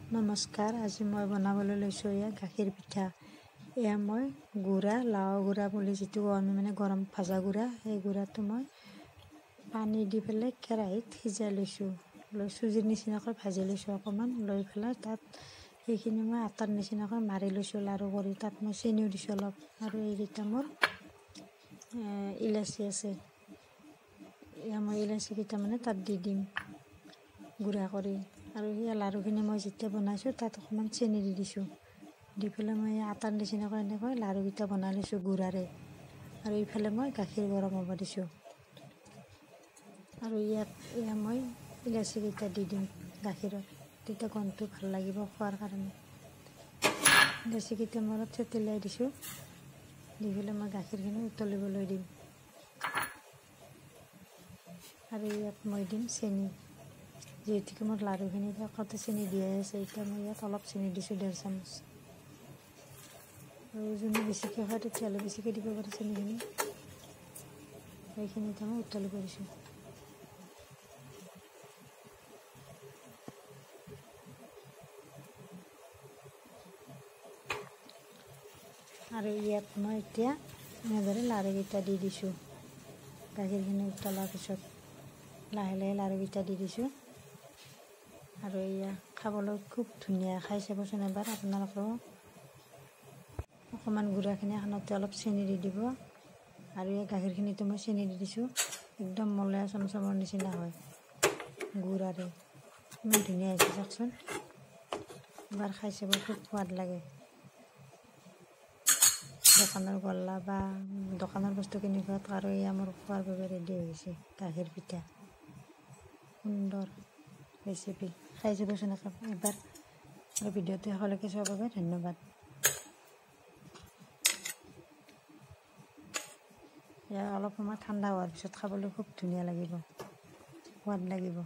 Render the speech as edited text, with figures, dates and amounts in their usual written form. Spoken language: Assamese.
নমস্কাৰ, আজি মই বনাবলৈ লৈছোঁ এয়া গাখীৰ পিঠা। এয়া মই গুড়া, লাও গুড়া বুলি যিটো আমি গৰম ভাজা গুড়া, সেই গুড়াটো মই পানী দি পেলাই কেৰাহীত সিজাই লৈছোঁ। চুজিৰ নিচিনাকৈ ভাজি লৈছোঁ অকণমান, লৈ পেলাই তাত সেইখিনি মই আটাৰ নিচিনাকৈ মাৰি লৈছোঁ লাৰু কৰি। তাত মই চেনিও দিছোঁ অলপ, আৰু এইকেইটা মোৰ ইলাচি আছে। এয়া মই ইলাচিকেইটা তাত দি দিম গুড়া কৰি। আৰু সেই লাৰুখিনি মই যেতিয়া বনাইছোঁ তাত অকণমান চেনি দি দিছোঁ, দি পেলাই মই আটাৰ নিচিনাকৈ এনেকৈ লাৰুকেইটা বনাই লৈছোঁ গুড়াৰে। আৰু ইফালে মই গাখীৰ গৰম হ'ব দিছোঁ, আৰু এয়া মই ইলাচিকেইটা দি দিম গাখীৰত, তেতিয়া গোন্ধটো ভাল লাগিব খোৱাৰ কাৰণে। ইলাচিকেইটা মই অলপ থেতেলিয়াই দিছোঁ, দি পেলাই মই গাখীৰখিনি উতলিবলৈ দিম। আৰু ইয়াত মই দিম চেনি, যিহেতুকে মোৰ লাড়ুখিনিত আগতে চেনি দিয়াই আছে, এতিয়া মই ইয়াত অলপ চেনি দিছোঁ 1.5 চামুচ। আৰু যোনে বেছিকৈ খায় তেতিয়াহ'লে বেছিকৈ দিব পাৰে চেনিখিনি। সেইখিনি এতিয়া মই উতলিব দিছোঁ। আৰু ইয়াত মই এতিয়া এনেদৰে লাড়ুকেইটা দি দিছোঁ। গাখীৰখিনি উতলাৰ পিছত লাহে লাহে লাড়ুকেইটা দি দিছোঁ। আৰু এয়া খাবলৈ খুব ধুনীয়া, খাই চাবচোন এবাৰ আপোনালোকেও। অকণমান গুড়াখিনি খানতে অলপ চেনি দি দিব, আৰু এই গাখীৰখিনিতো মই চেনি দি দিছোঁ, একদম মলয়া চমচমৰ নিচিনা হয় গুড়াৰে। ইমান ধুনীয়া হৈছে চাওকচোন, এবাৰ খাই চাব, খুব সোৱাদ লাগে। দোকানৰ গল্লা বা দোকানৰ বস্তু কিনি খোৱাত আৰু এয়া মোৰ খোৱাৰ বাবে ৰেডি হৈছে গাখীৰ পিঠা। সুন্দৰ ৰেচিপি, খাই চাবচোন এবাৰ। আৰু ভিডিঅ'টো শেষলৈকে চোৱাৰ বাবে ধন্যবাদ। এয়া অলপ সময় ঠাণ্ডা হোৱাৰ পিছত খাবলৈ খুব ধুনীয়া লাগিব, সোৱাদ লাগিব।